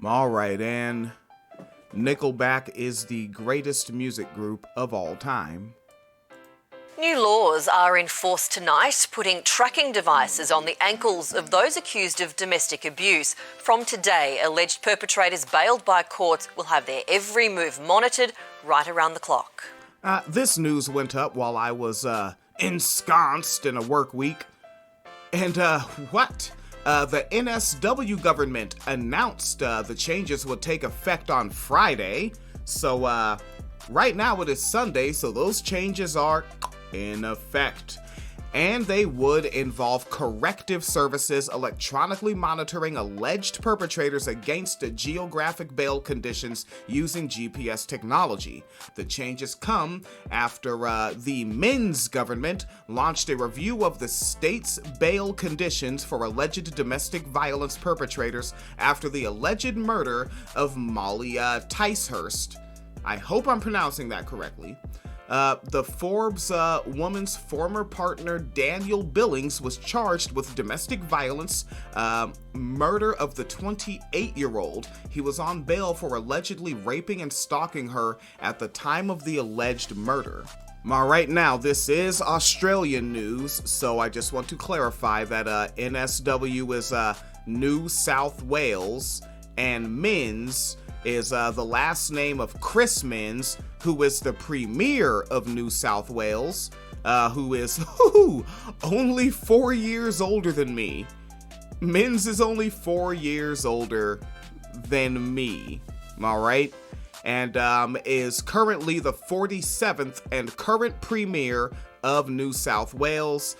All right, and Nickelback is the greatest music group of all time. New laws are enforced tonight, putting tracking devices on the ankles of those accused of domestic abuse. From today, alleged perpetrators bailed by courts will have their every move monitored right around the clock. This news went up while I was ensconced in a work week. And the NSW government announced the changes would take effect on Friday. So right now it is Sunday, so those changes are in effect. And they would involve corrective services electronically monitoring alleged perpetrators against geographic bail conditions using GPS technology. The changes come after the Men's government launched a review of the state's bail conditions for alleged domestic violence perpetrators after the alleged murder of Molly Ticehurst. I hope I'm pronouncing that correctly. The Forbes woman's former partner, Daniel Billings, was charged with domestic violence, murder of the 28-year-old. He was on bail for allegedly raping and stalking her at the time of the alleged murder. Right now, this is Australian news, so I just want to clarify that NSW is New South Wales, and Minns is the last name of Chris Minns, who is the Premier of New South Wales, who is only 4 years older than me. Minns is only 4 years older than me, alright? And is currently the 47th and current Premier of New South Wales,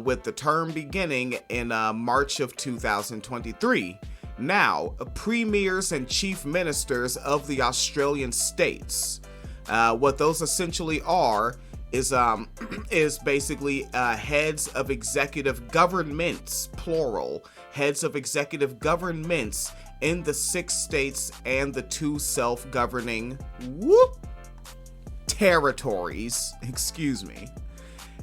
with the term beginning in March of 2023. Now, premiers and chief ministers of the Australian states. What those essentially are is basically heads of executive governments, plural, heads of executive governments in the 6 states and the 2 self-governing territories. Excuse me.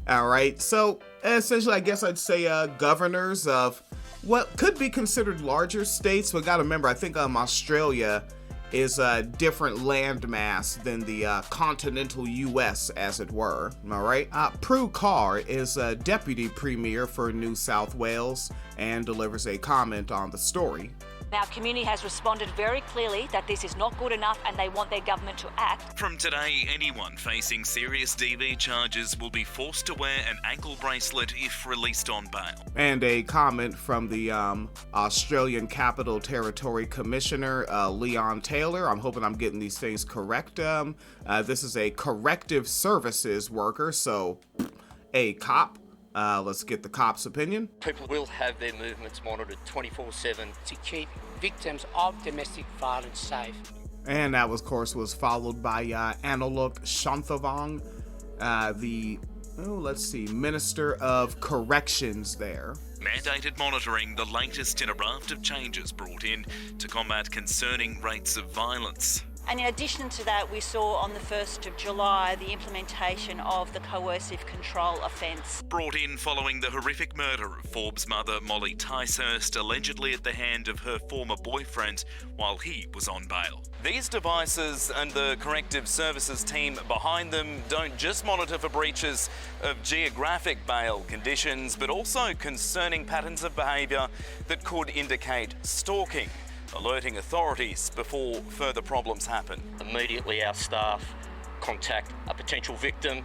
All right, so essentially, I guess I'd say governors of what could be considered larger states, but gotta remember, I think Australia is a different landmass than the continental US, as it were. All right. Prue Carr is a deputy premier for New South Wales and delivers a comment on the story. Our community has responded very clearly that this is not good enough and they want their government to act. From today, anyone facing serious DV charges will be forced to wear an ankle bracelet if released on bail. And a comment from the Australian Capital Territory Commissioner, Leon Taylor. I'm hoping I'm getting these things correct. This is a corrective services worker, so a cop. Let's get the cop's opinion. People will have their movements monitored 24/7 to keep victims of domestic violence safe. And that, of course, was followed by Analuk Shanthavong, the Minister of Corrections there. Mandated monitoring, the latest in a raft of changes brought in to combat concerning rates of violence. And in addition to that, we saw on the 1st of July the implementation of the coercive control offence. Brought in following the horrific murder of Forbes mother Molly Ticehurst, allegedly at the hand of her former boyfriend while he was on bail. These devices and the corrective services team behind them don't just monitor for breaches of geographic bail conditions, but also concerning patterns of behaviour that could indicate stalking, alerting authorities before further problems happen. Immediately our staff contact a potential victim,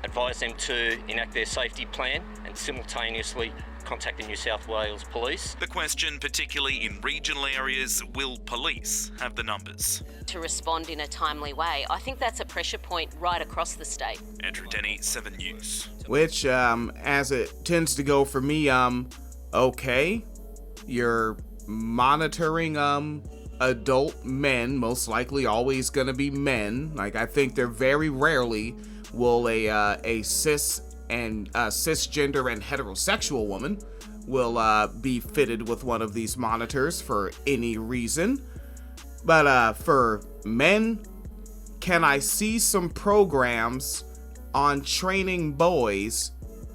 advise them to enact their safety plan and simultaneously contact the New South Wales Police. The question, particularly in regional areas, will police have the numbers to respond in a timely way? I think that's a pressure point right across the state. Andrew Denny, 7 News. Which, as it tends to go for me, okay, you're monitoring adult men, most likely always gonna be men. Like, I think they're very rarely will a cisgender and heterosexual woman will be fitted with one of these monitors for any reason. But for men, can I see some programs on training boys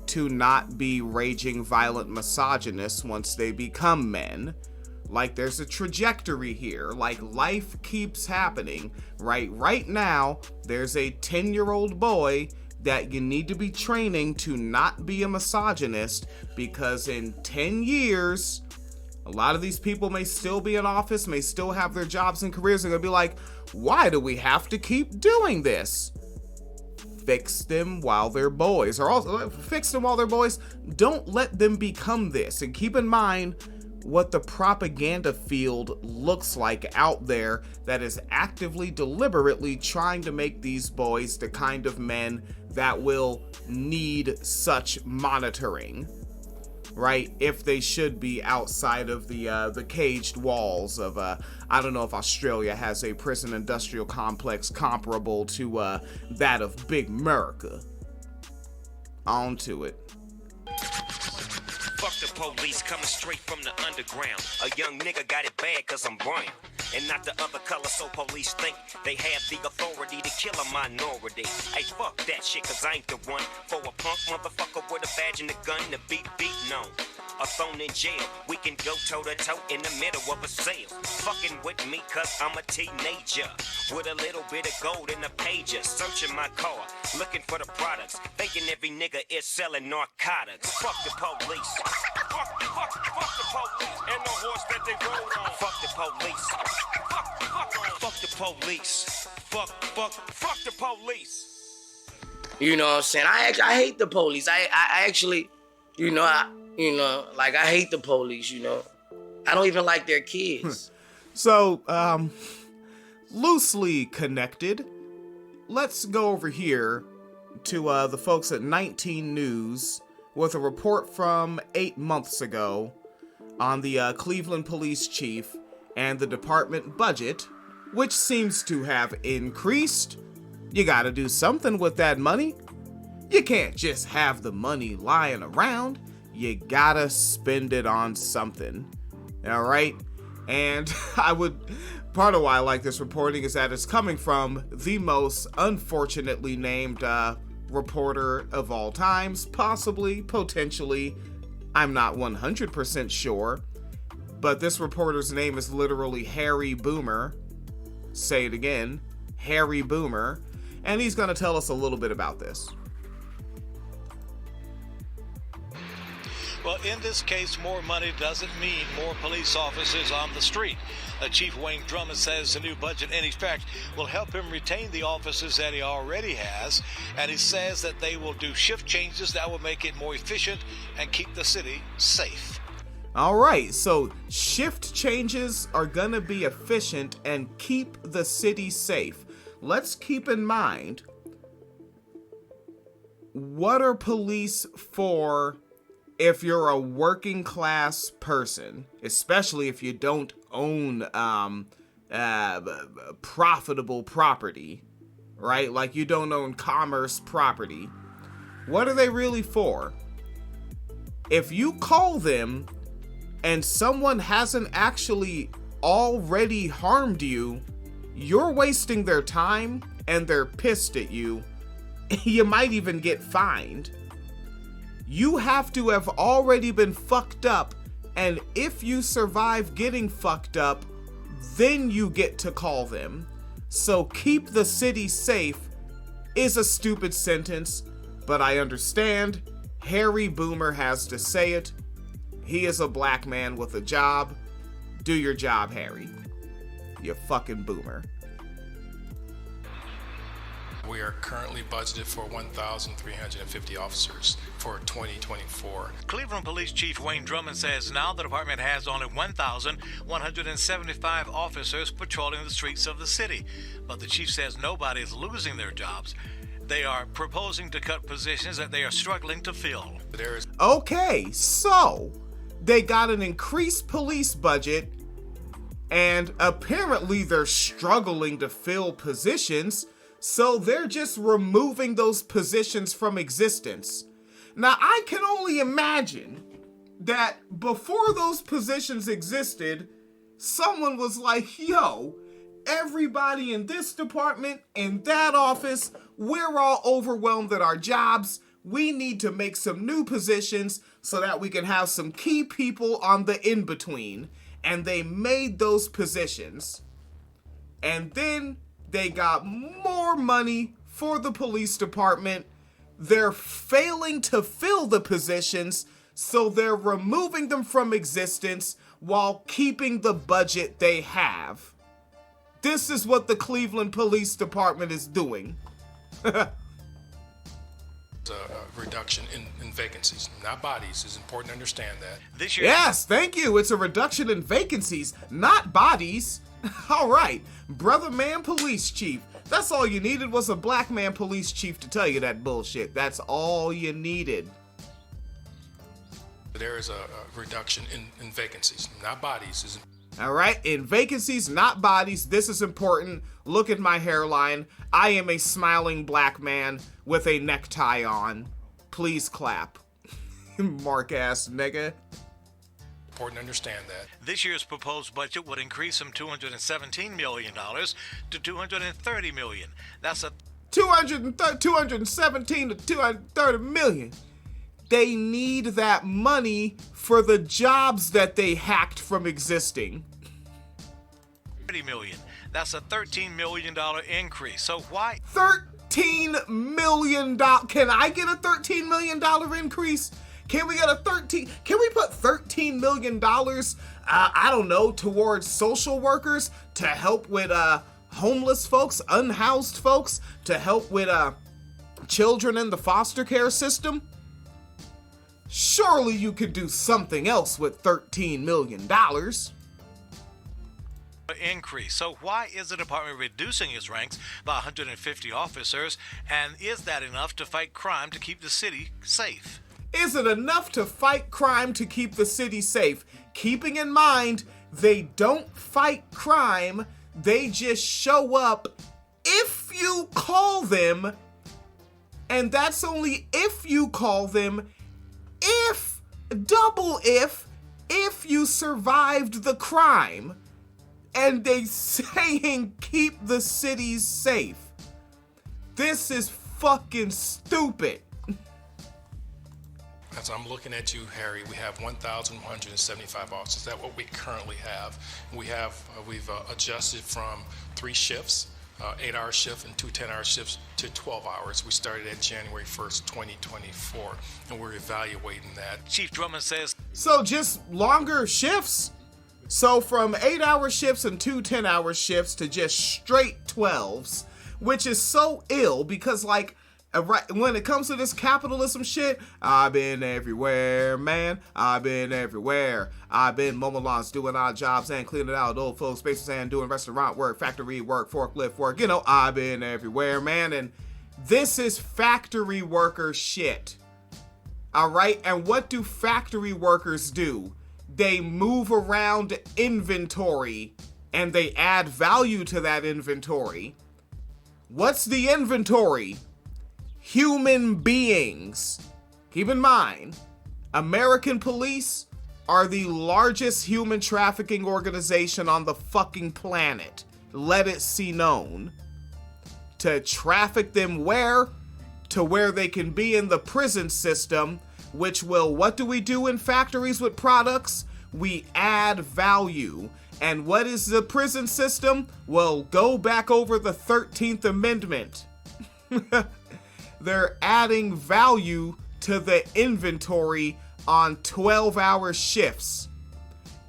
to not be raging violent misogynists once they become men? Like there's a trajectory here, like life keeps happening, right? Right now, there's a 10-year-old boy that you need to be training to not be a misogynist, because in 10 years, a lot of these people may still be in office, may still have their jobs and careers, and they're gonna be like, why do we have to keep doing this? Fix them while they're boys, or also fix them while they're boys. Don't let them become this. And keep in mind what the propaganda field looks like out there that is actively, deliberately trying to make these boys the kind of men that will need such monitoring, right? If they should be outside of the caged walls of, I don't know if Australia has a prison industrial complex comparable to that of Big America. On to it. Fuck the police coming straight from the underground. A young nigga got it bad cause I'm brown. And not the other color, so police think they have the authority to kill a minority. Hey, fuck that shit, cause I ain't the one for a punk motherfucker with a badge and a gun to be beaten on. Or thrown in jail, we can go toe to toe in the middle of a sale. Fucking with me cause I'm a teenager with a little bit of gold in the pages. Searching my car, looking for the products, thinking every nigga is selling narcotics. Fuck the police. Fuck the police and the horse that they rode on. Fuck the police. Fuck the police. Fuck the police. You know what I'm saying? I hate the police. I actually, I hate the police, I don't even like their kids. So, loosely connected, let's go over here to the folks at 19 News with a report from 8 months ago on the Cleveland police chief and the department budget, which seems to have increased. You gotta do something with that money. You can't just have the money lying around. You gotta spend it on something. All right? And part of why I like this reporting is that it's coming from the most unfortunately named reporter of all times, possibly, potentially. I'm not 100% sure, but this reporter's name is literally Harry Boomer. Say it again, Harry Boomer. And he's gonna tell us a little bit about this. Well, in this case, more money doesn't mean more police officers on the street. Chief Wayne Drummond says the new budget, in effect, will help him retain the officers that he already has, and he says that they will do shift changes that will make it more efficient and keep the city safe. All right, so shift changes are gonna be efficient and keep the city safe. Let's keep in mind, what are police for if you're a working class person, especially if you don't own profitable property, right? Like you don't own commerce property. What are they really for? If you call them and someone hasn't actually already harmed you, you're wasting their time and they're pissed at you. You might even get fined. You have to have already been fucked up, and if you survive getting fucked up, then you get to call them. So keep the city safe is a stupid sentence, but I understand. Harry Boomer has to say it. He is a black man with a job. Do your job, Harry. You fucking boomer. We are currently budgeted for 1,350 officers for 2024. Cleveland Police Chief Wayne Drummond says now the department has only 1,175 officers patrolling the streets of the city. But the chief says nobody is losing their jobs. They are proposing to cut positions that they are struggling to fill. Okay, so they got an increased police budget, and apparently they're struggling to fill positions. So they're just removing those positions from existence. Now, I can only imagine that before those positions existed, someone was like, yo, everybody in this department, in that office, we're all overwhelmed at our jobs. We need to make some new positions so that we can have some key people on the in-between. and they made those positions, and then they got more money for the police department. They're failing to fill the positions, so they're removing them from existence while keeping the budget they have. This is what the Cleveland Police Department is doing. A reduction in vacancies, not bodies. It's important to understand that. This year, Yes, thank you. It's a reduction in vacancies, not bodies. All right, brother man police chief. That's all you needed was a black man police chief to tell you that bullshit. That's all you needed. There is a reduction in vacancies, not bodies. All right, in vacancies, not bodies. This is important. Look at my hairline. I am a smiling black man with a necktie on. Please clap. Mark ass nigga. Important to understand that. this year's proposed budget would increase from $217 million to $230 million. That's a 217 to 230 million. They need that money for the jobs that they hacked from existing. $30 million. That's a $13 million increase. So why? $13 million. Can I get a $13 million increase? Can we get a 13? Can we put $13 million, I don't know, towards social workers to help with homeless folks, unhoused folks, to help with children in the foster care system? Surely you could do something else with $13 million. Increase. So why is the department reducing its ranks by 150 officers? And is that enough to fight crime to keep the city safe? Is it enough to fight crime to keep the city safe? Keeping in mind, they don't fight crime, they just show up if you call them, and that's only if you call them, if you survived the crime. And they saying keep the cities safe. This is fucking stupid. As I'm looking at you, Harry, we have 1,175 officers. That's what we currently have. We've adjusted from 3 shifts, 8-hour shift and 2 10-hour shifts to 12 hours. We started at January 1st, 2024, and we're evaluating that. Chief Drummond says, so just longer shifts? So from 8-hour shifts and 2 10-hour shifts to just straight 12s, which is so ill because, like, when it comes to this capitalism shit, I've been everywhere, man. I've been everywhere. I've been mowing lawns, doing odd jobs, and cleaning out old folks' spaces, and doing restaurant work, factory work, forklift work. You know, I've been everywhere, man. And this is factory worker shit. All right? And what do factory workers do? They move around inventory, and they add value to that inventory. What's the inventory? Human beings. Keep in mind, American police are the largest human trafficking organization on the fucking planet. Let it be known. To traffic them where? To where they can be in the prison system, which will, what do we do in factories with products? We add value. And what is the prison system? Well, go back over the 13th Amendment. They're adding value to the inventory on 12-hour shifts.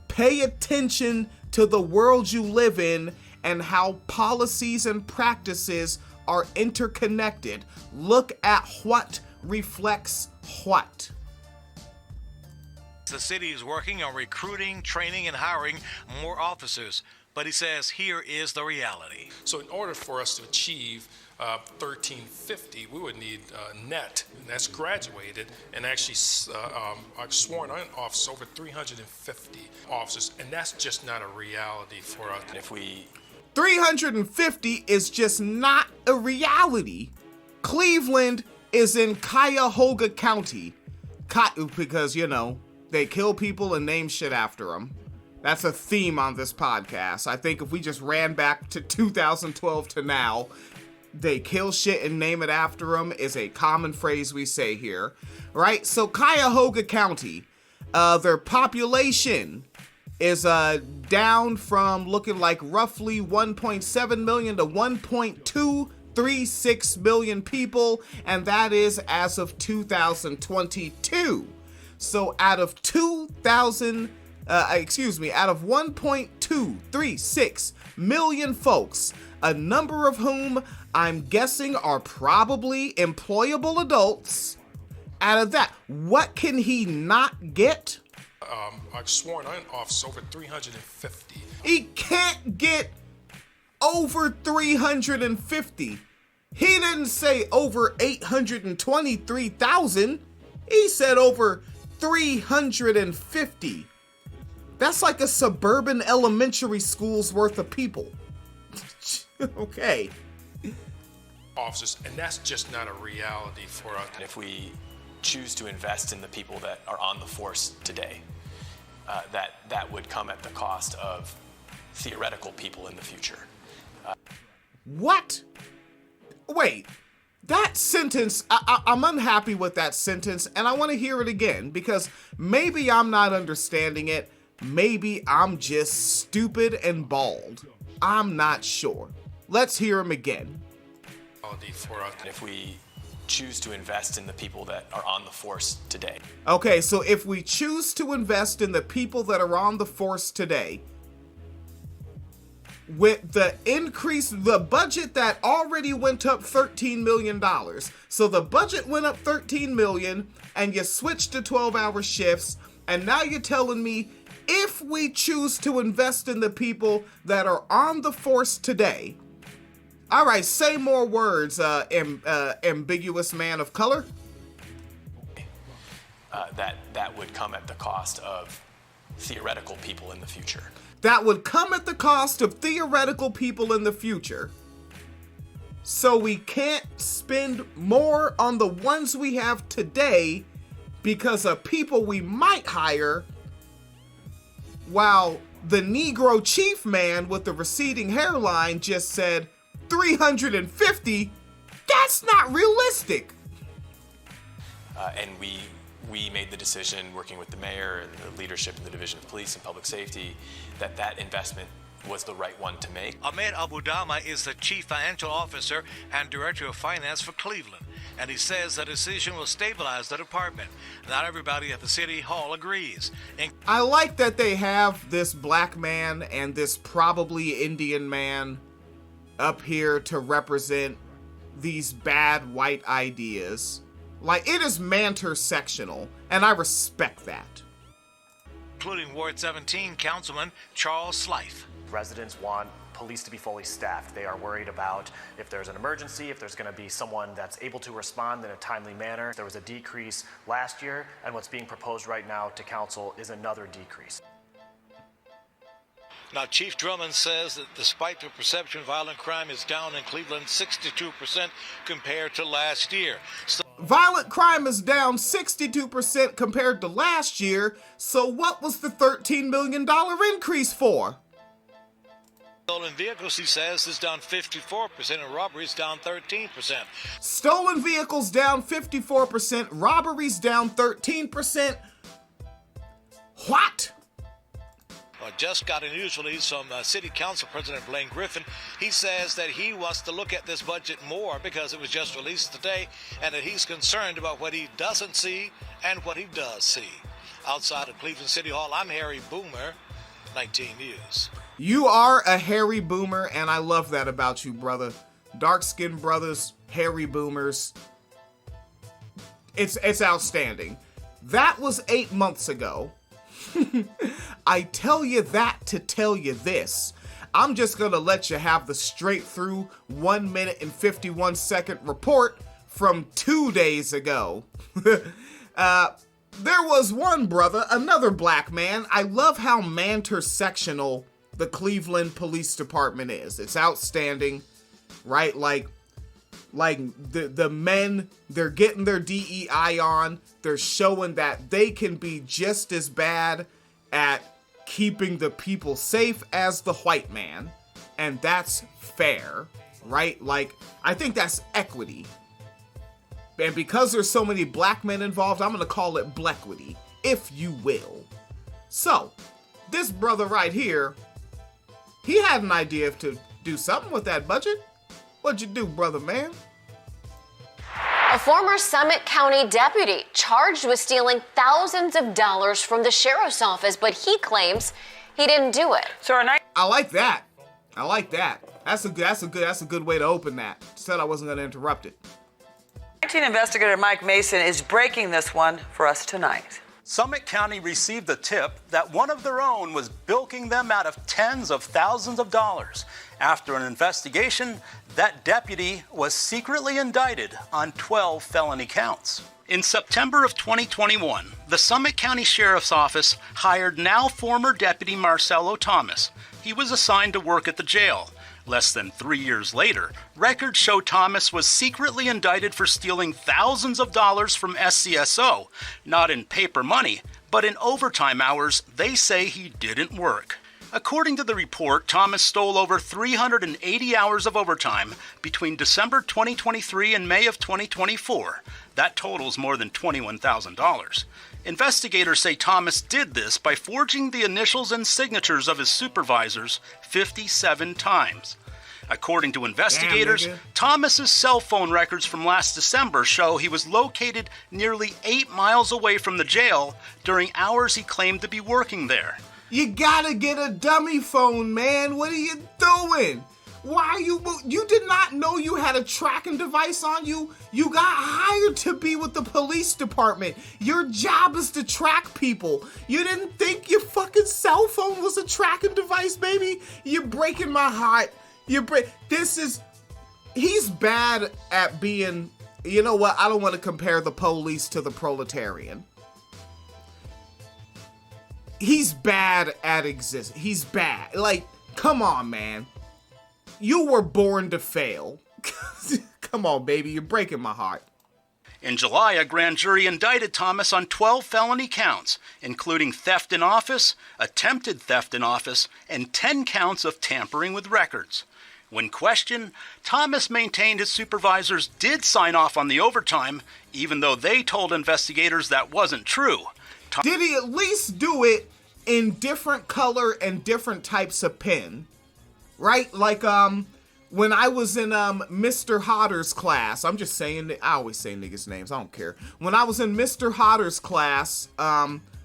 Pay attention to the world you live in and how policies and practices are interconnected. Look at what reflects what. the city is working on recruiting, training, and hiring more officers. But he says here is the reality. So in order for us to achieve 1350, we would need net, and that's graduated, and actually sworn on officers, over 350 officers, and that's just not a reality for us. If we 350 is just not a reality. Cleveland is in Cuyahoga County, because, you know, they kill people and name shit after them. That's a theme on this podcast. I think if we just ran back to 2012 to now, they kill shit and name it after them is a common phrase we say here, right? So Cuyahoga County, their population is down from looking like roughly 1.7 million to 1.236 million people, and that is as of 2022. So out of 1.236 million folks, a number of whom I'm guessing are probably employable adults, out of that, what can he not get? I've sworn in office over 350. He can't get over 350. He didn't say over 823,000. He said over 350. That's like a suburban elementary school's worth of people. Okay. Officers, and that's just not a reality for us. If we choose to invest in the people that are on the force today, that would come at the cost of theoretical people in the future. What? Wait, that sentence, I'm unhappy with that sentence, and I want to hear it again, because maybe I'm not understanding it. Maybe I'm just stupid and bald. I'm not sure. Let's hear him again. For us, if we choose to invest in the people that are on the force today. Okay, so if we choose to invest in the people that are on the force today, with the increase, the budget that already went up $13 million. So the budget went up $13 million, and you switched to 12-hour shifts, and now you're telling me if we choose to invest in the people that are on the force today. All right, say more words, ambiguous man of color. That would come at the cost of theoretical people in the future. That would come at the cost of theoretical people in the future. So we can't spend more on the ones we have today because of people we might hire, while the Negro chief man with the receding hairline just said 350. That's not realistic. And we made the decision, working with the mayor and the leadership in the Division of Police and Public Safety, that investment was the right one to make. Ahmed Abudama is the Chief Financial Officer and Director of Finance for Cleveland, and he says the decision will stabilize the department. Not everybody at the City Hall agrees. I like that they have this black man and this probably Indian man up here to represent these bad white ideas. Like, it is manter-sectional, and I respect that. Including Ward 17 Councilman Charles Slife. Residents want police to be fully staffed. They are worried about if there's an emergency, if there's going to be someone that's able to respond in a timely manner. There was a decrease last year, and what's being proposed right now to council is another decrease. Now, Chief Drummond says that despite the perception, violent crime is down in Cleveland 62% compared to last year. Violent crime is down 62% compared to last year, so what was the $13 million increase for? Stolen vehicles, he says, is down 54%, and robberies down 13%. Stolen vehicles down 54%, robberies down 13%. What? Just got a news release from City Council President Blaine Griffin. He says that he wants to look at this budget more because it was just released today, and that he's concerned about what he doesn't see and what he does see. Outside of Cleveland City Hall, I'm Harry Boomer, 19 News. You are a hairy boomer, and I love that about you, brother. Dark-skinned brothers, hairy boomers. It's outstanding. That was 8 months ago. I tell you that to tell you this. I'm just going to let you have the straight through 1 minute and 51 second report from 2 days ago. There was one brother, another black man. I love how manter-sectional the Cleveland Police Department is. It's outstanding, right? Like the men, they're getting their DEI on. They're showing that they can be just as bad at keeping the people safe as the white man. And that's fair, right? Like, I think that's equity. And because there's so many black men involved, I'm going to call it blequity, if you will. So, this brother right here, he had an idea to do something with that budget. What'd you do, brother man? A former Summit County deputy charged with stealing thousands of dollars from the sheriff's office, but he claims he didn't do it. I like that. I like that. That's a good way to open that. Said I wasn't going to interrupt it. 19 investigator Mike Mason is breaking this one for us tonight. Summit County received a tip that one of their own was bilking them out of tens of thousands of dollars. After an investigation, that deputy was secretly indicted on 12 felony counts. In September of 2021, the Summit County Sheriff's Office hired now former Deputy Marcelo Thomas. He was assigned to work at the jail. Less than 3 years later, records show Thomas was secretly indicted for stealing thousands of dollars from SCSO, not in paper money, but in overtime hours they say he didn't work. According to the report, Thomas stole over 380 hours of overtime between December 2023 and May of 2024. That totals more than $21,000. Investigators say Thomas did this by forging the initials and signatures of his supervisors 57 times. According to investigators, Thomas's cell phone records from last December show he was located nearly 8 miles away from the jail during hours he claimed to be working there. You gotta get a dummy phone, man. What are you doing? Why you did not know you had a tracking device on you? You got hired to be with the police department. Your job is to track people. You didn't think your fucking cell phone was a tracking device, baby? You're breaking my heart. He's bad at being, you know what? I don't want to compare the police to the proletarian. He's bad at existing. He's bad. Like, come on, man. You were born to fail. Come on, baby. You're breaking my heart. In July, a grand jury indicted Thomas on 12 felony counts, including theft in office, attempted theft in office, and 10 counts of tampering with records. When questioned, Thomas maintained his supervisors did sign off on the overtime, even though they told investigators that wasn't true. Did he at least do it in different color and different types of pen? Right? Like, when I was in Mr. Hodder's class, I'm just saying, I always say niggas' names, I don't care. When I was in Mr. Hodder's class,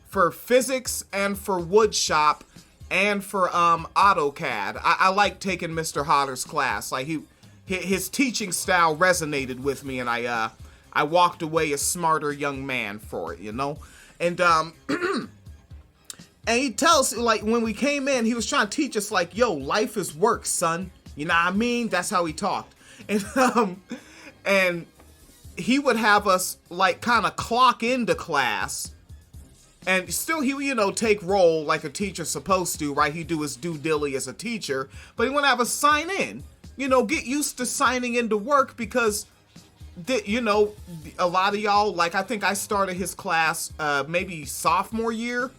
for physics and for wood shop and for AutoCAD, I like taking Mr. Hodder's class. Like, his teaching style resonated with me, and I walked away a smarter young man for it, you know? And, and he tells, like, when we came in, he was trying to teach us, like, yo, life is work, son. You know what I mean? That's how he talked. And he would have us, like, kind of clock into class. And still, he would, you know, take roll like a teacher's supposed to, right? He'd do his due dilly as a teacher. But he would have us sign in. You know, get used to signing into work because, you know, a lot of y'all, like, I think I started his class maybe sophomore year.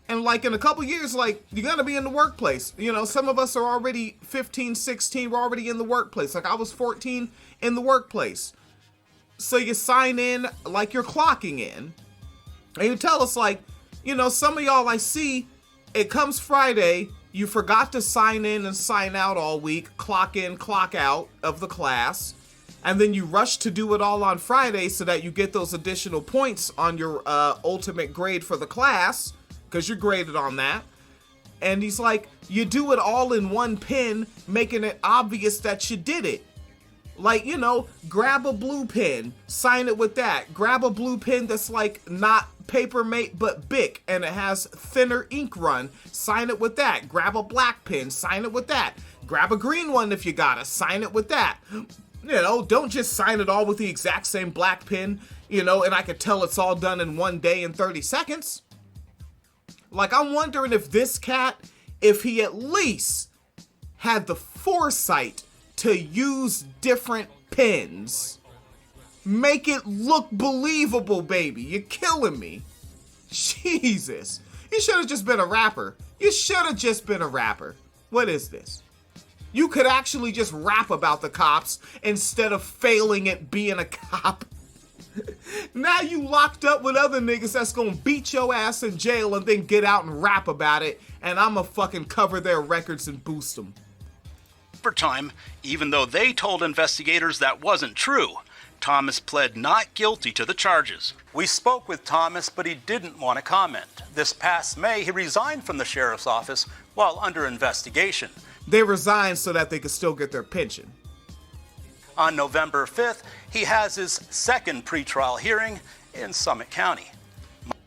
And, like, in a couple years, like, you're going to be in the workplace. You know, some of us are already 15, 16. We're already in the workplace. Like, I was 14 in the workplace. So you sign in like you're clocking in. And you tell us, like, you know, some of y'all I see, it comes Friday, you forgot to sign in and sign out all week, clock in, clock out of the class. And then you rush to do it all on Friday so that you get those additional points on your ultimate grade for the class. Because you're graded on that. And he's like, you do it all in one pen, making it obvious that you did it. Like, you know, grab a blue pen, sign it with that. Grab a blue pen that's like not Papermate but Bic, and it has thinner ink run, sign it with that. Grab a black pen, sign it with that. Grab a green one if you got it, sign it with that. You know, don't just sign it all with the exact same black pen, you know, and I could tell it's all done in 1 day and 30 seconds. Like, I'm wondering if this cat, if he at least had the foresight to use different pens. Make it look believable, baby. You're killing me. Jesus. You should have just been a rapper. You should have just been a rapper. What is this? You could actually just rap about the cops instead of failing at being a cop. Now you locked up with other niggas that's gonna beat your ass in jail and then get out and rap about it, and I'ma fucking cover their records and boost them. For time, even though they told investigators that wasn't true, Thomas pled not guilty to the charges. We spoke with Thomas, but he didn't want to comment. This past May, he resigned from the sheriff's office while under investigation. They resigned so that they could still get their pension. On November 5th, he has his second pretrial hearing in Summit County.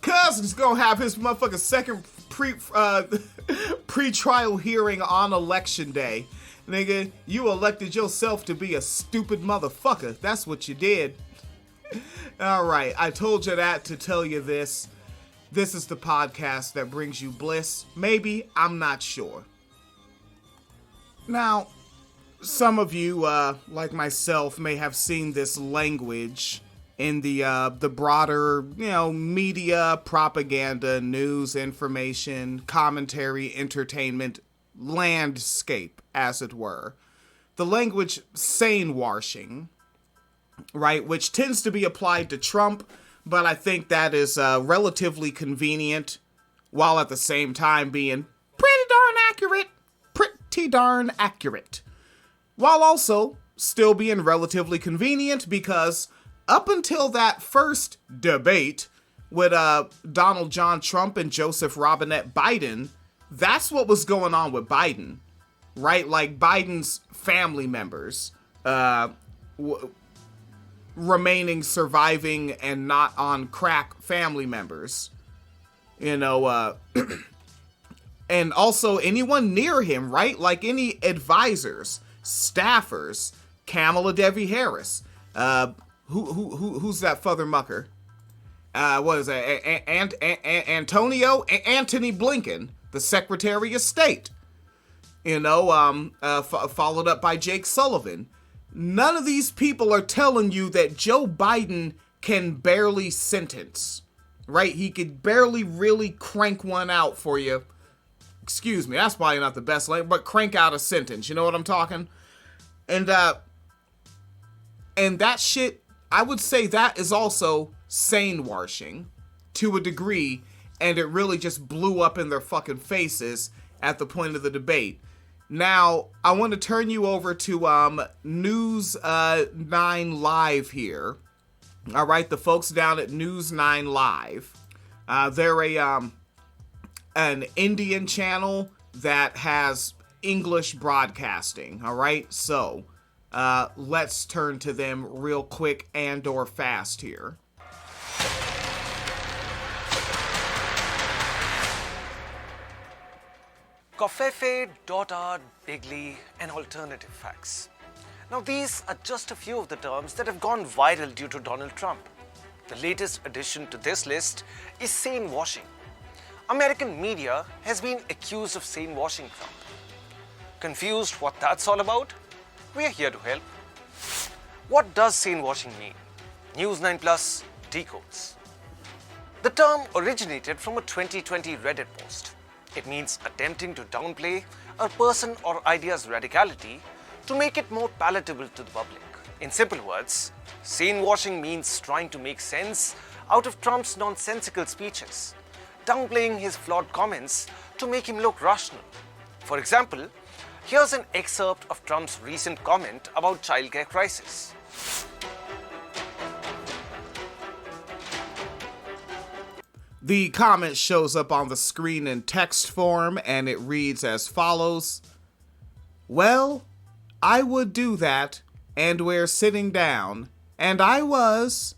Cousin's gonna have his motherfucking second pretrial hearing on election day. Nigga, you elected yourself to be a stupid motherfucker. That's what you did. Alright, I told you that to tell you this. This is the podcast that brings you bliss. Maybe, I'm not sure. Now, some of you, like myself, may have seen this language in the broader, media, propaganda, news, information, commentary, entertainment landscape, as it were. The language sane washing, right, which tends to be applied to Trump, but I think that is relatively convenient, while at the same time being pretty darn accurate, while also still being relatively convenient, because up until that first debate with Donald John Trump and Joseph Robinette Biden, that's what was going on with Biden, right? Like Biden's family members remaining surviving and not on crack family members, and also anyone near him, right? Like any advisors, staffers, Kamala Devi Harris, who's that father mucker? What is that? Antony Blinken, the Secretary of State, followed up by Jake Sullivan. None of these people are telling you that Joe Biden can barely sentence, right? He could barely really crank one out for you. Excuse me, that's probably not the best language, but crank out a sentence. You know what I'm talking? And that shit, I would say that is also sane washing to a degree, and it really just blew up in their fucking faces at the point of the debate. Now, I want to turn you over to News 9 Live here. All right, the folks down at News 9 Live. They're an Indian channel that has English broadcasting. All right, so let's turn to them real quick and or fast here. Covfefe, dotard, bigly, and alternative facts. Now these are just a few of the terms that have gone viral due to Donald Trump. The latest addition to this list is sane washing. American media has been accused of sane washing Trump. Confused what that's all about? We're here to help. What does sane washing mean? News 9 Plus decodes. The term originated from a 2020 Reddit post. It means attempting to downplay a person or idea's radicality to make it more palatable to the public. In simple words, sane washing means trying to make sense out of Trump's nonsensical speeches, downplaying his flawed comments to make him look rational. For example, here's an excerpt of Trump's recent comment about childcare crisis. The comment shows up on the screen in text form, and it reads as follows. Well, I would do that, and we're sitting down, and I was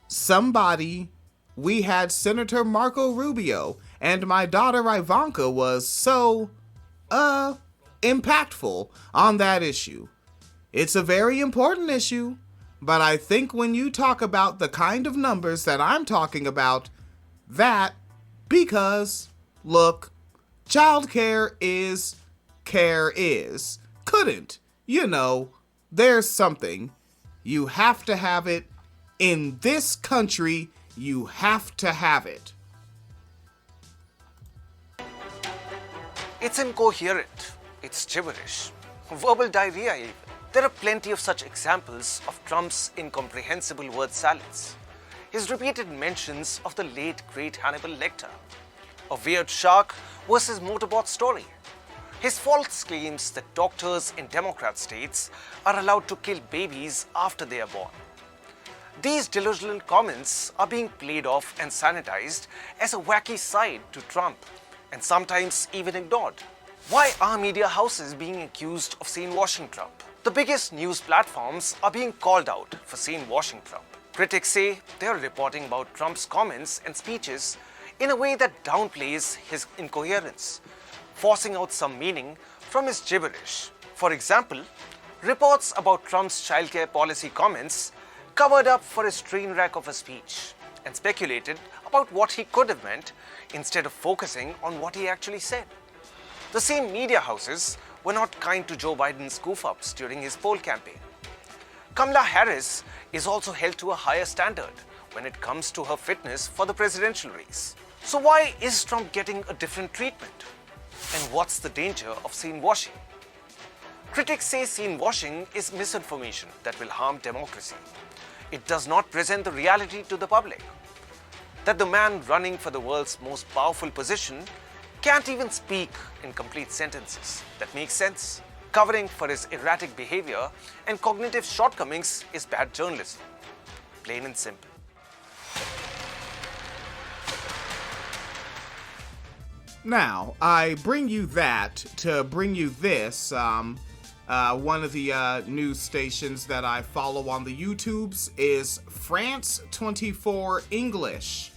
somebody. We had Senator Marco Rubio, and my daughter Ivanka was so, impactful on that issue. It's a very important issue, but I think when you talk about the kind of numbers that I'm talking about, that, because, look, childcare is, couldn't, there's something. You have to have it. In this country, you have to have it. It's incoherent. It's gibberish. Verbal diarrhea even. There are plenty of such examples of Trump's incomprehensible word salads. his repeated mentions of the late great Hannibal Lecter, a weird shark versus motorbot story, his false claims that doctors in Democrat states are allowed to kill babies after they are born. These delusional comments are being played off and sanitized as a wacky side to Trump, and sometimes even ignored. Why are media houses being accused of sane washing Trump? The biggest news platforms are being called out for sane washing Trump. Critics say they are reporting about Trump's comments and speeches in a way that downplays his incoherence, forcing out some meaning from his gibberish. For example, reports about Trump's childcare policy comments covered up for his train wreck of a speech and speculated about what he could have meant instead of focusing on what he actually said. The same media houses were not kind to Joe Biden's goof-ups during his poll campaign. Kamala Harris is also held to a higher standard when it comes to her fitness for the presidential race. So why is Trump getting a different treatment? And what's the danger of sane washing? Critics say sane washing is misinformation that will harm democracy. It does not present the reality to the public. That the man running for the world's most powerful position can't even speak in complete sentences that make sense. Covering for his erratic behavior and cognitive shortcomings is bad journalism. Plain and simple. Now, I bring you that to bring you this. One of the news stations that I follow on the YouTubes is France 24 English.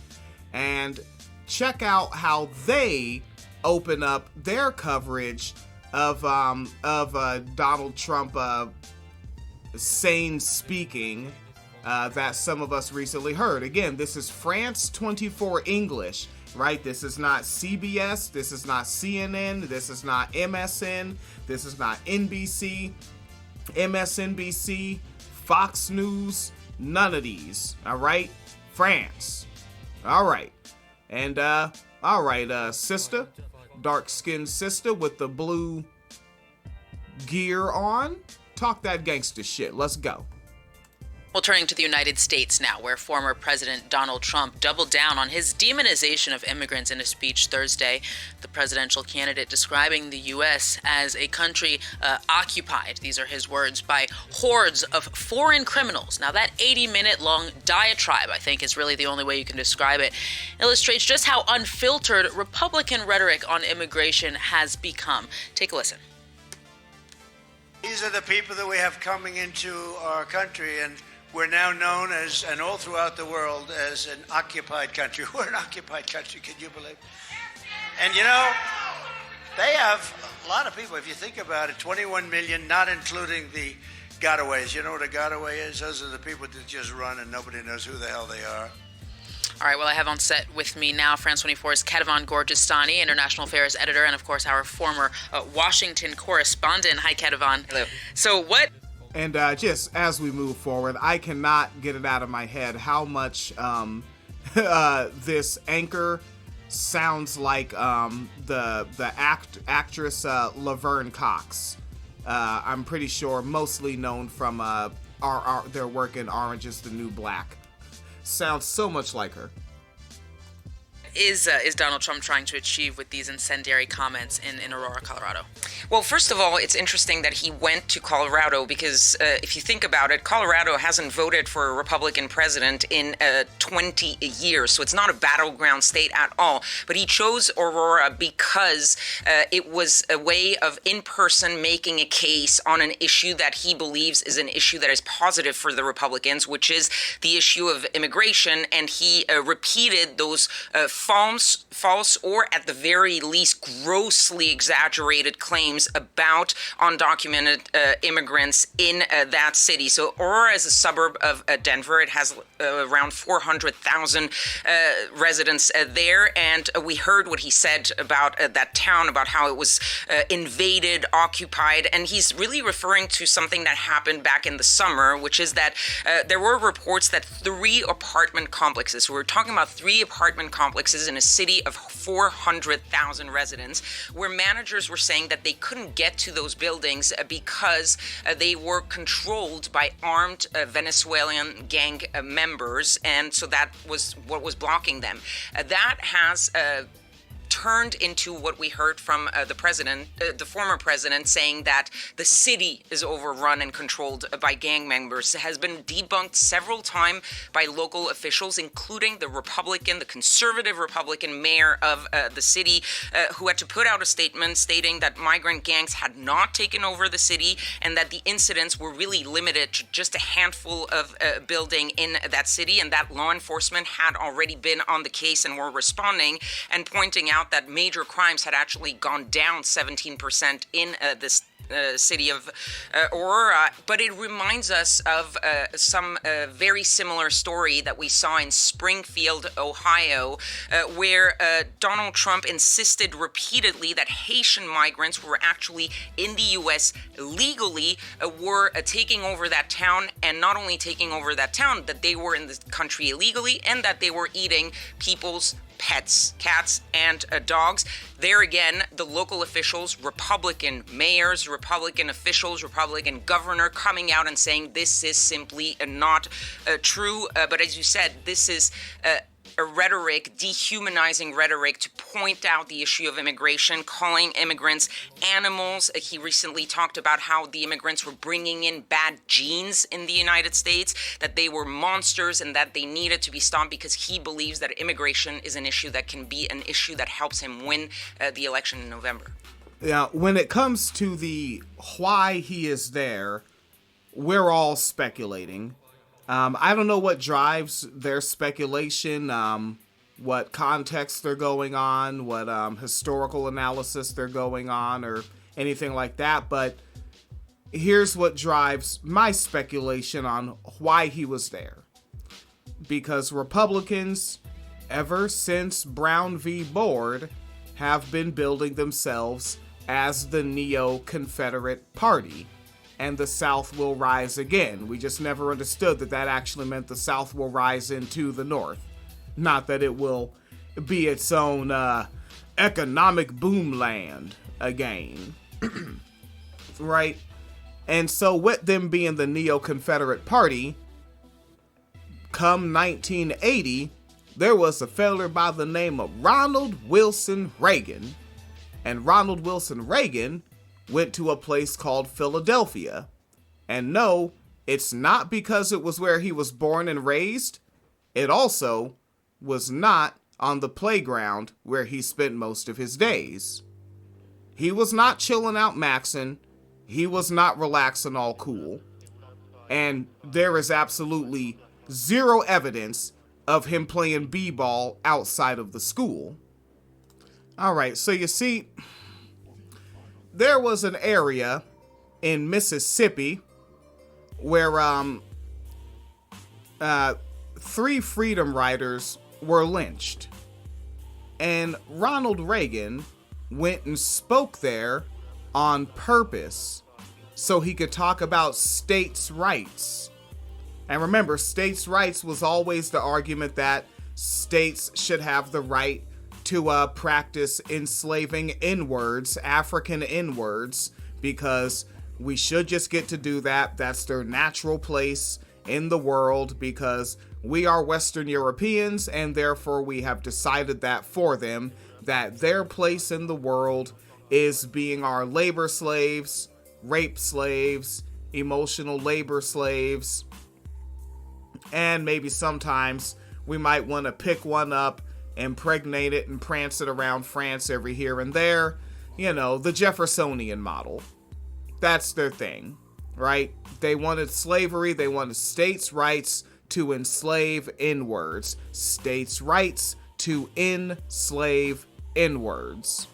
And check out how they open up their coverage of Donald Trump sane speaking that some of us recently heard. Again, this is France 24 English. Right? This is not CBS, this is not CNN, this is not MSN, this is not NBC, MSNBC, Fox News, none of these. All right? France. All right. And, all right, sister, dark-skinned sister with the blue gear on, talk that gangster shit. Let's go. Well, turning to the United States now, where former President Donald Trump doubled down on his demonization of immigrants in a speech Thursday. The presidential candidate describing the U.S. as a country occupied, these are his words, by hordes of foreign criminals. Now, that 80-minute-long diatribe, I think, is really the only way you can describe it, illustrates just how unfiltered Republican rhetoric on immigration has become. Take a listen. These are the people that we have coming into our country, and we're now known as, and all throughout the world, as an occupied country. We're an occupied country, can you believe? And you know, they have a lot of people. If you think about it, 21 million, not including the gotaways. You know what a gotaway is? Those are the people that just run and nobody knows who the hell they are. All right, well, I have on set with me now France 24's Katavan Gorgistani, international affairs editor, and of course our former Washington correspondent. Hi, Katavan. Hello. So what... And just as we move forward, I cannot get it out of my head how much this anchor sounds like the actress Laverne Cox. I'm pretty sure mostly known from their work in Orange is the New Black. Sounds so much like her. Is Donald Trump trying to achieve with these incendiary comments in Aurora, Colorado? Well, first of all, it's interesting that he went to Colorado because if you think about it, Colorado hasn't voted for a Republican president in 20 years. So it's not a battleground state at all. But he chose Aurora because it was a way of in person making a case on an issue that he believes is an issue that is positive for the Republicans, which is the issue of immigration. And he repeated those false or at the very least grossly exaggerated claims about undocumented immigrants in that city. So Aurora is a suburb of Denver. It has around 400,000 residents there. And we heard what he said about that town, about how it was invaded, occupied. And he's really referring to something that happened back in the summer, which is that there were reports that 3 apartment complexes, so we're talking about 3 apartment complexes places in a city of 400,000 residents, where managers were saying that they couldn't get to those buildings because they were controlled by armed Venezuelan gang members, and so that was what was blocking them. That has turned into what we heard from the former president, saying that the city is overrun and controlled by gang members. It has been debunked several times by local officials, including the conservative Republican mayor of the city, who had to put out a statement stating that migrant gangs had not taken over the city and that the incidents were really limited to just a handful of building in that city, and that law enforcement had already been on the case and were responding and pointing out that major crimes had actually gone down 17% in this city of Aurora. But it reminds us of some very similar story that we saw in Springfield, Ohio, where Donald Trump insisted repeatedly that Haitian migrants who were actually in the U.S. legally were taking over that town, and not only taking over that town, that they were in the country illegally and that they were eating people's pets, cats, and dogs. There again, the local officials, Republican mayors, Republican officials, Republican governor coming out and saying this is simply not true. But as you said, this is a rhetoric, dehumanizing rhetoric to point out the issue of immigration, calling immigrants animals. He recently talked about how the immigrants were bringing in bad genes in the United States, that they were monsters and that they needed to be stopped because he believes that immigration is an issue that can be an issue that helps him win the election in November. Yeah, when it comes to the why he is there, we're all speculating. I don't know what drives their speculation, what context they're going on, what historical analysis they're going on, or anything like that. But here's what drives my speculation on why he was there. Because Republicans, ever since Brown v. Board, have been building themselves as the neo-Confederate Party. And the South will rise again. We just never understood that that actually meant the South will rise into the North. Not that it will be its own economic boom land again. Right? And so with them being the Neo-Confederate Party, come 1980, there was a feller by the name of Ronald Wilson Reagan. And Ronald Wilson Reagan went to a place called Philadelphia. And no, it's not because it was where he was born and raised. It also was not on the playground where he spent most of his days. He was not chilling out maxing. He was not relaxing all cool. And there is absolutely zero evidence of him playing b-ball outside of the school. All right, so you see, there was an area in Mississippi where 3 freedom riders were lynched. And Ronald Reagan went and spoke there on purpose so he could talk about states' rights. And remember, states' rights was always the argument that states should have the right to practice enslaving N-words, African N-words, because we should just get to do that. That's their natural place in the world, because we are Western Europeans, and therefore we have decided that for them, that their place in the world is being our labor slaves, rape slaves, emotional labor slaves, and maybe sometimes we might want to pick one up, impregnate it, and prance it around France every here and there. You know, the Jeffersonian model. That's their thing, right? They wanted slavery. They wanted states' rights to enslave N-words. States' rights to enslave N-words,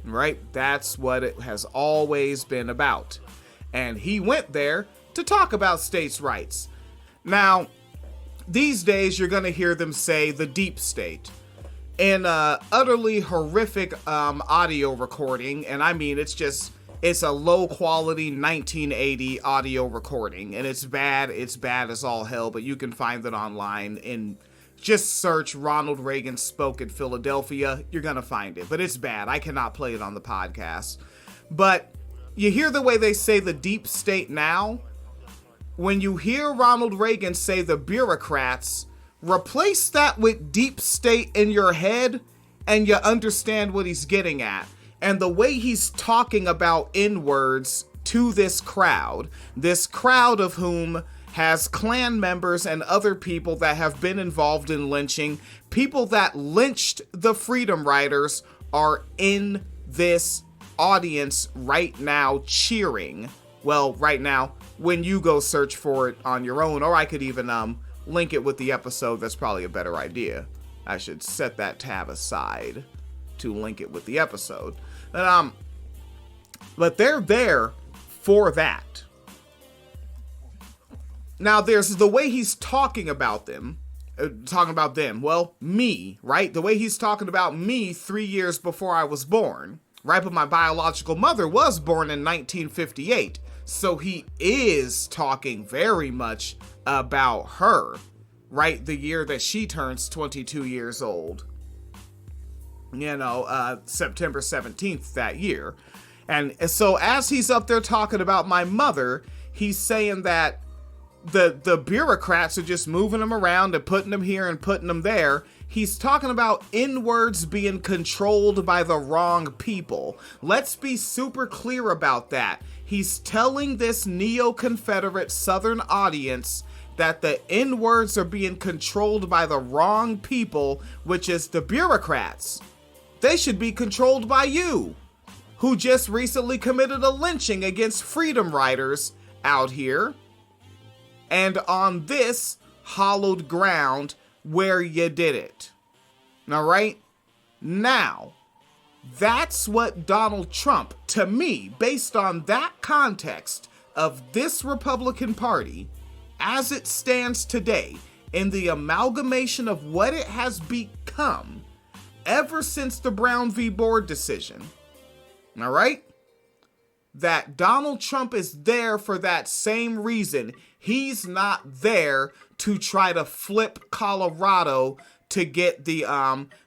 right? That's what it has always been about. And he went there to talk about states' rights. Now, these days you're going to hear them say the deep state. In a utterly horrific audio recording, and I mean it's a low quality 1980 audio recording, and it's bad as all hell, but you can find it online in Just search Ronald Reagan spoke at Philadelphia. You're going to find it, but it's bad. I cannot play it on the podcast. But you hear the way they say the deep state now? When you hear Ronald Reagan say the bureaucrats, replace that with deep state in your head and you understand what he's getting at. And the way he's talking about N-words to this crowd of whom has Klan members and other people that have been involved in lynching, people that lynched the Freedom Riders are in this audience right now cheering. Well, right now, when you go search for it on your own, or I could even link it with the episode. That's probably a better idea. I should set that tab aside to link it with the episode. But they're there for that. Now, there's the way he's talking about them. Well, me, right? The way he's talking about me 3 years before I was born, right? But my biological mother was born in 1958. So he is talking very much about her, right? The year that she turns 22 years old. September 17th that year. And so as he's up there talking about my mother, he's saying that the bureaucrats are just moving them around and putting them here and putting them there. He's talking about N-words being controlled by the wrong people. Let's be super clear about that. He's telling this neo-Confederate Southern audience that the N-words are being controlled by the wrong people, which is the bureaucrats. They should be controlled by you, who just recently committed a lynching against Freedom Riders out here. And on this hallowed ground where you did it. All right? Now, that's what Donald Trump, to me, based on that context of this Republican Party, as it stands today, in the amalgamation of what it has become ever since the Brown v. Board decision, all right? That Donald Trump is there for that same reason. He's not there to try to flip Colorado to get the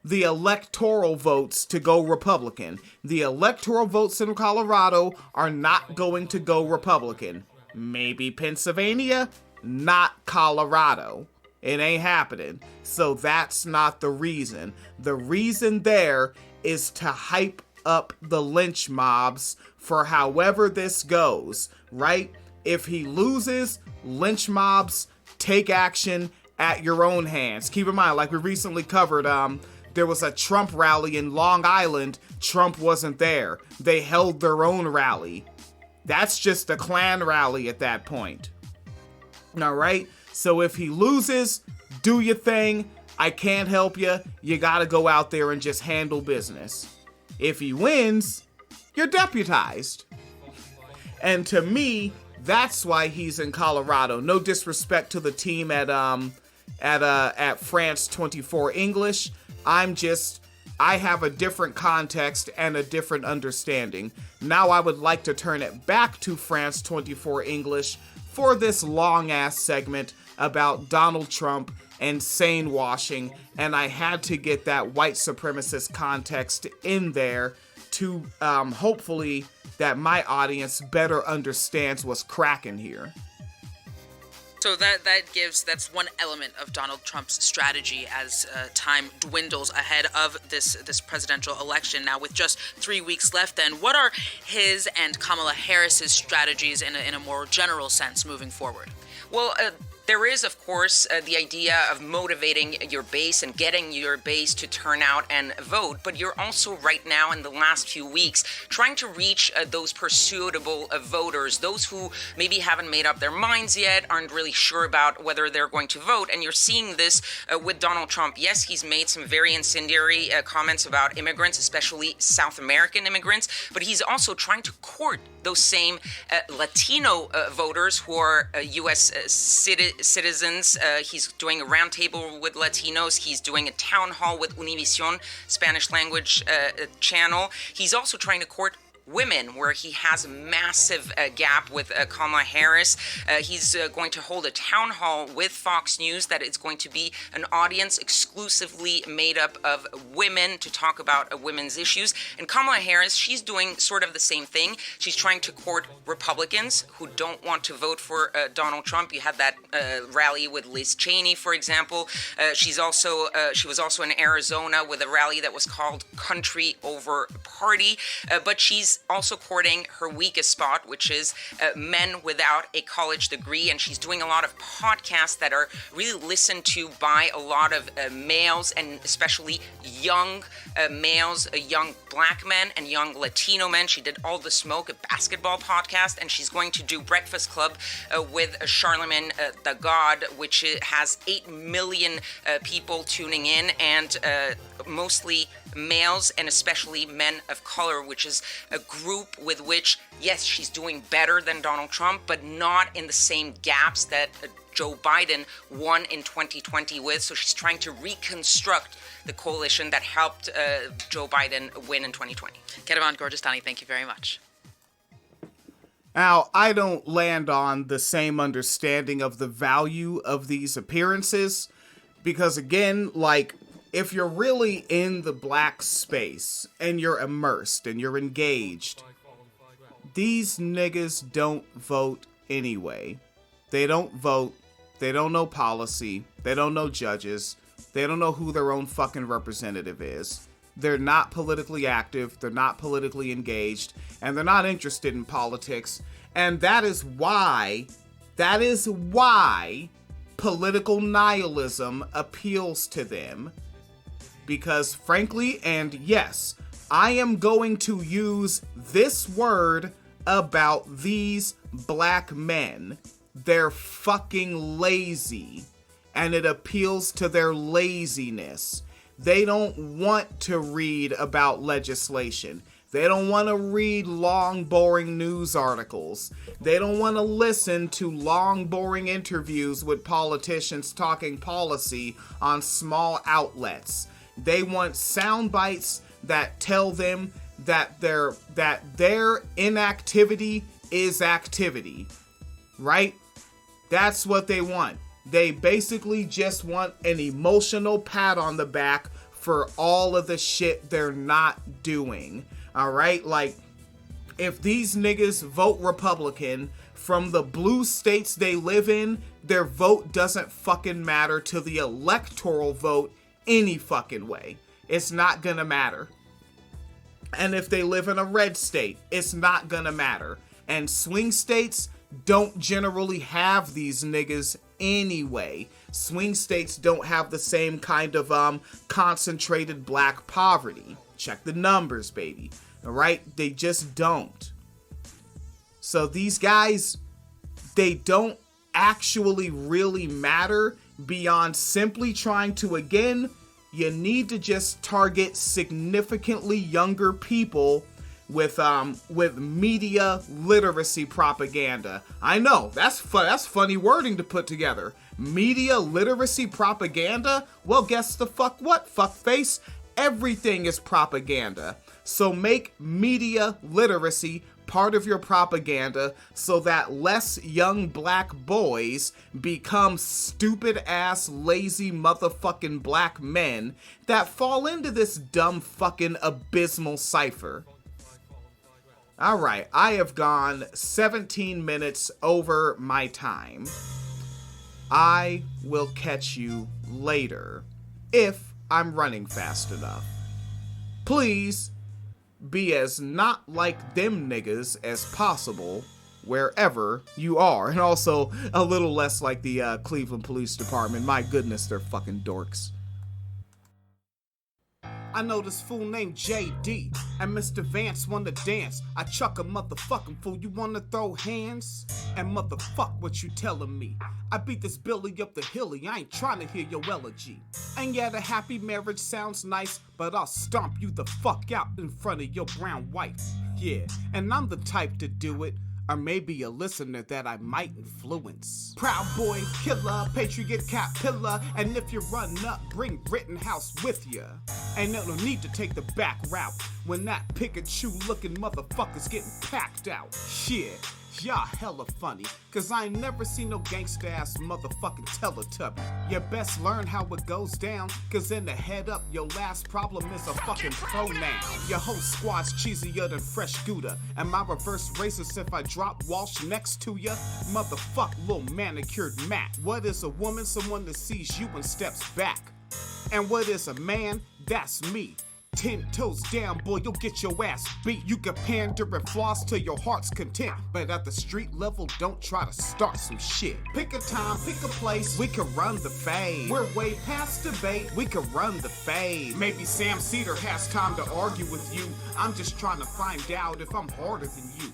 electoral votes to go Republican. The electoral votes in Colorado are not going to go Republican. Maybe Pennsylvania, not Colorado. It ain't happening. So that's not the reason. The reason there is to hype up the lynch mobs for however this goes, right? If he loses, lynch mobs take action at your own hands. Keep in mind, like we recently covered, there was a Trump rally in Long Island. Trump wasn't there. They held their own rally. That's just a Klan rally at that point. All right? So if he loses, do your thing. I can't help you. You got to go out there and just handle business. If he wins, you're deputized. And to me, that's why he's in Colorado. No disrespect to the team at France 24 English. I have a different context and a different understanding. Now I would like to turn it back to France 24 English for this long-ass segment about Donald Trump and Sane washing, and I had to get that white supremacist context in there to hopefully that my audience better understands what's cracking here. So that's one element of Donald Trump's strategy as time dwindles ahead of this presidential election. Now, with just 3 weeks left, then, what are his and Kamala Harris's strategies in a more general sense moving forward? Well, there is, of course, the idea of motivating your base and getting your base to turn out and vote, but you're also right now in the last few weeks trying to reach those pursuable voters, those who maybe haven't made up their minds yet, aren't really sure about whether they're going to vote, and you're seeing this with Donald Trump. Yes, he's made some very incendiary comments about immigrants, especially South American immigrants, but he's also trying to court those same Latino voters who are U.S. citizens. He's doing a roundtable with Latinos. He's doing a town hall with Univision, Spanish language channel. He's also trying to court women, where he has a massive gap with Kamala Harris. He's going to hold a town hall with Fox News that is going to be an audience exclusively made up of women to talk about women's issues. And Kamala Harris, she's doing sort of the same thing. She's trying to court Republicans who don't want to vote for Donald Trump. You had that rally with Liz Cheney, for example. She was also in Arizona with a rally that was called Country Over Party. But she's also courting her weakest spot, which is men without a college degree. And she's doing a lot of podcasts that are really listened to by a lot of males, and especially young males, young black men and young Latino men. She did All the Smoke, a basketball podcast, and she's going to do Breakfast Club with Charlemagne the God, which has 8 million people tuning in, and mostly males and especially men of color, which is a group with which, yes, she's doing better than Donald Trump, but not in the same gaps that Joe Biden won in 2020 with. So she's trying to reconstruct the coalition that helped Joe Biden win in 2020. Ketevan Gorgistani, thank you very much. Now, I don't land on the same understanding of the value of these appearances because, again, like, if you're really in the black space and you're immersed and you're engaged, these niggas don't vote anyway. They don't vote. They don't know policy. They don't know judges. They don't know who their own fucking representative is. They're not politically active. They're not politically engaged. And they're not interested in politics. And that is why political nihilism appeals to them. Because frankly, and yes, I am going to use this word about these black men. They're fucking lazy, and it appeals to their laziness. They don't want to read about legislation. They don't want to read long, boring news articles. They don't want to listen to long, boring interviews with politicians talking policy on small outlets. They want sound bites that tell them that their inactivity is activity, right? That's what they want. They basically just want an emotional pat on the back for all of the shit they're not doing. All right? Like, if these niggas vote Republican from the blue states they live in, their vote doesn't fucking matter to the electoral vote any fucking way. It's not gonna matter. And if they live in a red state, it's not gonna matter. And swing states don't generally have these niggas anyway. Swing states don't have the same kind of concentrated black poverty. Check the numbers, baby. All right? They just don't. So these guys, they don't actually really matter beyond simply trying to, again, you need to just target significantly younger people with media literacy propaganda. I know, that's funny wording to put together. Media literacy propaganda? Well, guess the fuck what, fuckface? Everything is propaganda. So make media literacy part of your propaganda so that less young black boys become stupid ass lazy motherfucking black men that fall into this dumb fucking abysmal cipher. Alright, I have gone 17 minutes over my time. I will catch you later if I'm running fast enough. Please be as not like them niggas as possible wherever you are. And also a little less like the Cleveland Police Department. My goodness, they're fucking dorks. I know this fool named JD, and Mr. Vance wanna dance. I chuck a motherfucking fool, you wanna throw hands? And motherfuck what you telling me. I beat this Billy up the hilly, I ain't trying to hear your elegy. And yeah, the happy marriage sounds nice, but I'll stomp you the fuck out in front of your brown wife. Yeah, and I'm the type to do it. or maybe a listener that I might influence. Proud boy, killer, patriot, cat pillar, and if you run up, bring Rittenhouse with ya. Ain't no need to take the back route when that Pikachu-looking motherfucker's getting packed out. Shit. Y'all hella funny, cause I ain't never seen no gangsta-ass motherfucking Teletubby. You best learn how it goes down, cause in the head up, your last problem is a fucking pronoun. Your whole squad's cheesier than fresh Gouda, and my reverse racist if I drop Walsh next to ya. Motherfuck little manicured Matt. What is a woman? Someone that sees you and steps back. And what is a man? That's me. 10 toes down, boy, you'll get your ass beat. You can pander and floss to your heart's content, but at the street level, don't try to start some shit. Pick a time, pick a place, we can run the fade. We're way past debate, we can run the fade. Maybe Sam Cedar has time to argue with you. I'm just trying to find out if I'm harder than you.